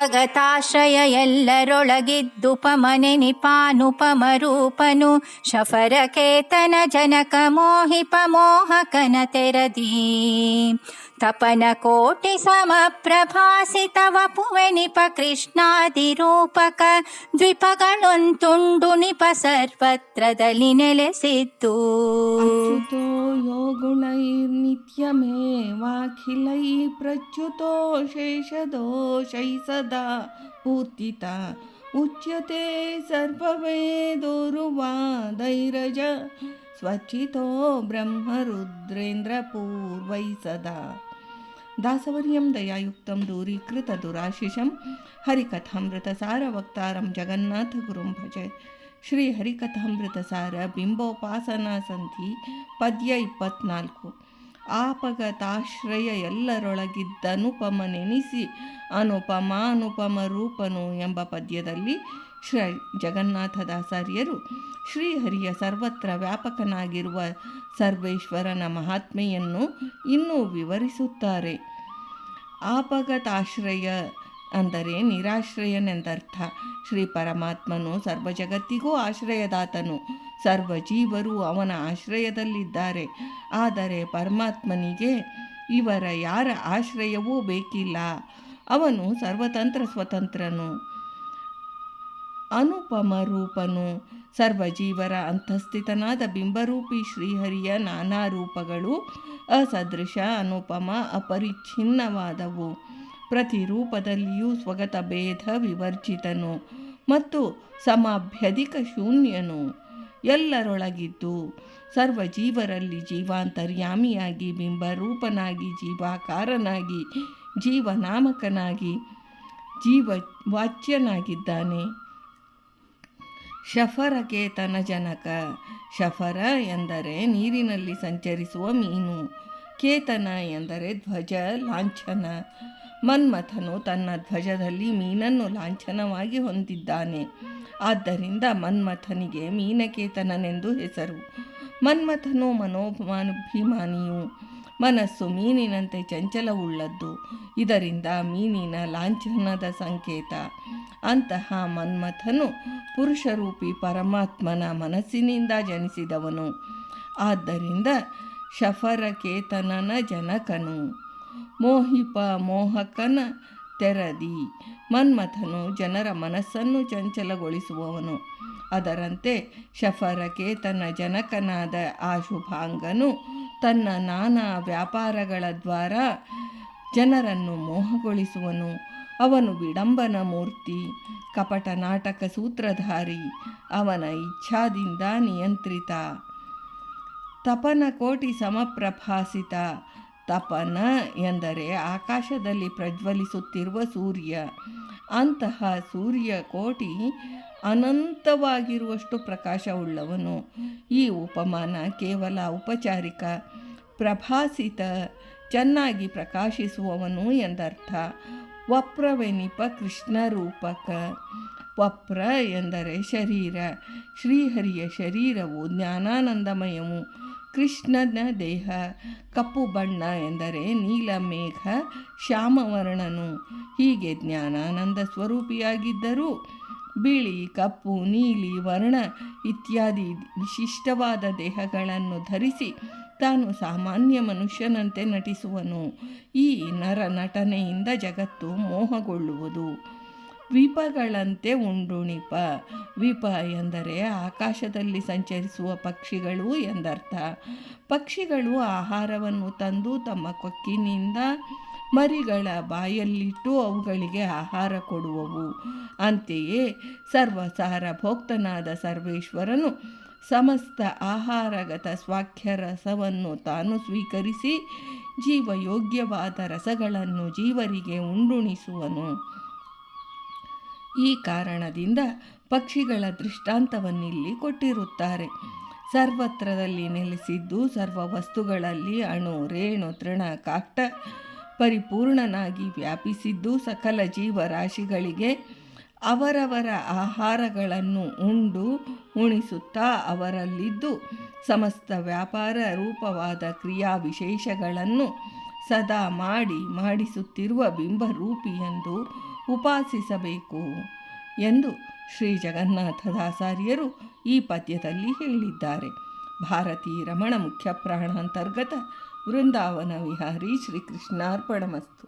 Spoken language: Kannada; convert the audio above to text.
ಭಗತಾಶ್ರಯ ಎಲ್ಲರೊಳಗಿದ್ದುಪಮನೆನಿಪಾನುಪಮರೂಪನು ಶಫರಕೇತನ ಜನಕ ಮೋಹಿಪ ಮೋಹಕನ ತೆರದಿ ತಪನ ಕೋಟಿ ಸಮಪ್ರಭಾಸಿತ ವಪುವೆನಿಪ ಕೃಷ್ಣಾದಿರೂಪಕ ದ್ವಿಪಗಳೊಂತುಂಡು ನಿಪ ಸರ್ವತ್ರದಲ್ಲಿ ನೆಲೆಸಿದ್ದು ಅಚ್ಯುತೋ ಯೋಗುಣೈರ್ನಿತ್ಯಮೇವಾಖಿಲೈ ಪ್ರಚ್ಯುತೋ ಶೇಷದೋಷೈ ಸದಾ ಪೂರ್ತಿತ ಉಚ್ಯತೆ ಸರ್ವವೇದೋರುವಾದೈರಜ ಸ್ವಚ್ಚಿತೋ ಬ್ರಹ್ಮರುದ್ರೇಂದ್ರ ಪೂರ್ವೈ ಸದಾ ದಾಸವರ್ಯಂ ದಯಾಯುಕ್ತಂ ದೂರೀಕೃತ ದುರಾಶಿಷಂ ಹರಿಕಥಾಮೃತಸಾರ ವಕ್ತಾರಂ ಜಗನ್ನಾಥ ಗುರುಂ ಭಜೆ. ಶ್ರೀ ಹರಿಕಥಾಮೃತಸಾರ ಬಿಂಬೋಪಾಸನಾ ಸಂಧಿ ಪದ್ಯ 24. ಆಪಗತಾಶ್ರಯ ಎಲ್ಲರೊಳಗಿದ್ದನುಪಮನೆನಿಸಿ ಅನುಪಮ ರೂಪನು ಎಂಬ ಪದ್ಯದಲ್ಲಿ ಶ್ರೀ ಜಗನ್ನಾಥದಾಸಾರ್ಯರು ಶ್ರೀಹರಿಯ ಸರ್ವತ್ರ ವ್ಯಾಪಕನಾಗಿರುವ ಸರ್ವೇಶ್ವರನ ಮಹಾತ್ಮೆಯನ್ನು ಇನ್ನೂ ವಿವರಿಸುತ್ತಾರೆ. ಆಪಗತಾಶ್ರಯ ಅಂದರೆ ನಿರಾಶ್ರಯನೆಂದರ್ಥ. ಶ್ರೀ ಪರಮಾತ್ಮನು ಸರ್ವ ಜಗತ್ತಿಗೂ ಆಶ್ರಯದಾತನು. ಸರ್ವ ಜೀವರು ಅವನ ಆಶ್ರಯದಲ್ಲಿದ್ದಾರೆ. ಆದರೆ ಪರಮಾತ್ಮನಿಗೆ ಇವರ ಯಾರ ಆಶ್ರಯವೂ ಬೇಕಿಲ್ಲ. ಅವನು ಸರ್ವತಂತ್ರ ಸ್ವತಂತ್ರನು, ಅನುಪಮ ರೂಪನು. ಸರ್ವಜೀವರ ಅಂತಸ್ಥಿತನಾದ ಬಿಂಬರೂಪಿ ಶ್ರೀಹರಿಯ ನಾನಾ ರೂಪಗಳು ಅಸದೃಶ, ಅನುಪಮ, ಅಪರಿಚ್ಛಿನ್ನವಾದವು. ಪ್ರತಿ ರೂಪದಲ್ಲಿಯೂ ಸ್ವಗತ ಭೇದ ವಿವರ್ಜಿತನು ಮತ್ತು ಸಮಾಭ್ಯಧಿಕ ಶೂನ್ಯನು. ಎಲ್ಲರೊಳಗಿದ್ದು ಸರ್ವಜೀವರಲ್ಲಿ ಜೀವಾಂತರ್ಯಾಮಿಯಾಗಿ, ಬಿಂಬರೂಪನಾಗಿ, ಜೀವಾಕಾರನಾಗಿ, ಜೀವನಾಮಕನಾಗಿ, ಜೀವವಾಚ್ಯನಾಗಿದ್ದಾನೆ. ಶಫರಕೇತನ ಜನಕ. ಶಫರ ಎಂದರೆ ನೀರಿನಲ್ಲಿ ಸಂಚರಿಸುವ ಮೀನು. ಕೇತನ ಎಂದರೆ ಧ್ವಜ, ಲಾಂಛನ. ಮನ್ಮಥನು ತನ್ನ ಧ್ವಜದಲ್ಲಿ ಮೀನನ್ನು ಲಾಂಛನವಾಗಿ ಹೊಂದಿದ್ದಾನೆ. ಆದ್ದರಿಂದ ಮನ್ಮಥನಿಗೆ ಮೀನಕೇತನನೆಂದು ಹೆಸರು. ಮನ್ಮಥನು ಮನೋಭಿಮಾನಿಯು. ಮನಸ್ಸು ಮೀನಿನಂತೆ ಚಂಚಲವುಳ್ಳದ್ದು. ಇದರಿಂದ ಮೀನಿನ ಲಾಂಛನದ ಸಂಕೇತ. ಅಂತಹ ಮನ್ಮಥನು ಪುರುಷರೂಪಿ ಪರಮಾತ್ಮನ ಮನಸ್ಸಿನಿಂದ ಜನಿಸಿದವನು. ಆದ್ದರಿಂದ ಶಫರಕೇತನನ ಜನಕನು. ಮೋಹಿಪ ಮೋಹಕನ ತೆರದಿ. ಮನ್ಮಥನು ಜನರ ಮನಸ್ಸನ್ನು ಚಂಚಲಗೊಳಿಸುವವನು. ಅದರಂತೆ ಶಫರಕೇತನ ಜನಕನಾದ ಆ ಶುಭಾಂಗನು ತನ್ನ ನಾನಾ ವ್ಯಾಪಾರಗಳ ದ್ವಾರ ಜನರನ್ನು ಮೋಹಗೊಳಿಸುವನು. ಅವನು ವಿಡಂಬನ ಮೂರ್ತಿ, ಕಪಟ ನಾಟಕ ಸೂತ್ರಧಾರಿ. ಅವನ ಇಚ್ಛಾದಿಂದ ನಿಯಂತ್ರಿತ. ತಪನ ಕೋಟಿ ಸಮಪ್ರಭಾಸಿತ. ತಪನ ಎಂದರೆ ಆಕಾಶದಲ್ಲಿ ಪ್ರಜ್ವಲಿಸುತ್ತಿರುವ ಸೂರ್ಯ. ಅಂತಹ ಸೂರ್ಯ ಕೋಟಿ ಅನಂತವಾಗಿರುವಷ್ಟು ಪ್ರಕಾಶವುಳ್ಳವನು. ಈ ಉಪಮಾನ ಕೇವಲ ಔಪಚಾರಿಕ. ಪ್ರಭಾಸಿತ ಚೆನ್ನಾಗಿ ಪ್ರಕಾಶಿಸುವವನು ಎಂದರ್ಥ. ವಪ್ರವೆನಿಪ ಕೃಷ್ಣ ರೂಪಕ. ವಪ್ರ ಎಂದರೆ ಶರೀರ. ಶ್ರೀಹರಿಯ ಶರೀರವು ಜ್ಞಾನಾನಂದಮಯವು. ಕೃಷ್ಣನ ದೇಹ ಕಪ್ಪು ಬಣ್ಣ ಎಂದರೆ ನೀಲಮೇಘ ಶ್ಯಾಮವರ್ಣನು. ಹೀಗೆ ಜ್ಞಾನಾನಂದ ಸ್ವರೂಪಿಯಾಗಿದ್ದರೂ ಬಿಳಿ, ಕಪ್ಪು, ನೀಲಿ ವರ್ಣ ಇತ್ಯಾದಿ ವಿಶಿಷ್ಟವಾದ ದೇಹಗಳನ್ನು ಧರಿಸಿ ತಾನು ಸಾಮಾನ್ಯ ಮನುಷ್ಯನಂತೆ ನಟಿಸುವನು. ಈ ನರ ನಟನೆಯಿಂದ ಜಗತ್ತು ಮೋಹಗೊಳ್ಳುವುದು. ವಿಪಗಳಂತೆ ಉಂಡುಣಿಪ. ವಿಪ ಎಂದರೆ ಆಕಾಶದಲ್ಲಿ ಸಂಚರಿಸುವ ಪಕ್ಷಿಗಳು ಎಂದರ್ಥ. ಪಕ್ಷಿಗಳು ಆಹಾರವನ್ನು ತಂದು ತಮ್ಮ ಕೊಕ್ಕಿನಿಂದ ಮರಿಗಳ ಬಾಯಲ್ಲಿಟ್ಟು ಅವುಗಳಿಗೆ ಆಹಾರ ಕೊಡುವವು. ಅಂತೆಯೇ ಸರ್ವಸಾರ ಭೋಕ್ತನಾದ ಸರ್ವೇಶ್ವರನು ಸಮಸ್ತ ಆಹಾರಗತ ಸ್ವಾಖ್ಯ ರಸವನ್ನು ತಾನು ಸ್ವೀಕರಿಸಿ ಜೀವಯೋಗ್ಯವಾದ ರಸಗಳನ್ನು ಜೀವರಿಗೆ ಉಂಡುಣಿಸುವನು. ಈ ಕಾರಣದಿಂದ ಪಕ್ಷಿಗಳ ದೃಷ್ಟಾಂತವನ್ನಿಲ್ಲಿ ಕೊಟ್ಟಿರುತ್ತಾರೆ. ಸರ್ವತ್ರದಲ್ಲಿ ನೆಲೆಸಿದ್ದು ಸರ್ವ ವಸ್ತುಗಳಲ್ಲಿ ಅಣು, ರೇಣು, ತೃಣ, ಕಾಷ್ಟ ಪರಿಪೂರ್ಣನಾಗಿ ವ್ಯಾಪಿಸಿದ್ದು ಸಕಲ ಜೀವರಾಶಿಗಳಿಗೆ ಅವರವರ ಆಹಾರಗಳನ್ನು ಉಂಡು ಉಣಿಸುತ್ತಾ ಅವರಲ್ಲಿದ್ದು ಸಮಸ್ತ ವ್ಯಾಪಾರ ರೂಪವಾದ ಕ್ರಿಯಾ ವಿಶೇಷಗಳನ್ನು ಸದಾ ಮಾಡಿಸುತ್ತಿರುವ ಬಿಂಬರೂಪಿ ಎಂದು ಉಪಾಸಿಸಬೇಕು ಎಂದು ಶ್ರೀ ಜಗನ್ನಾಥದಾಸಾರ್ಯರು ಈ ಪದ್ಯದಲ್ಲಿ ಹೇಳಿದ್ದಾರೆ. ಭಾರತೀ ರಮಣ ಮುಖ್ಯ ಪ್ರಾಣಾಂತರ್ಗತ ವೃಂದಾವನ ವಿಹಾರಿ ಶ್ರೀಕೃಷ್ಣಾರ್ಪಣಮಸ್ತು.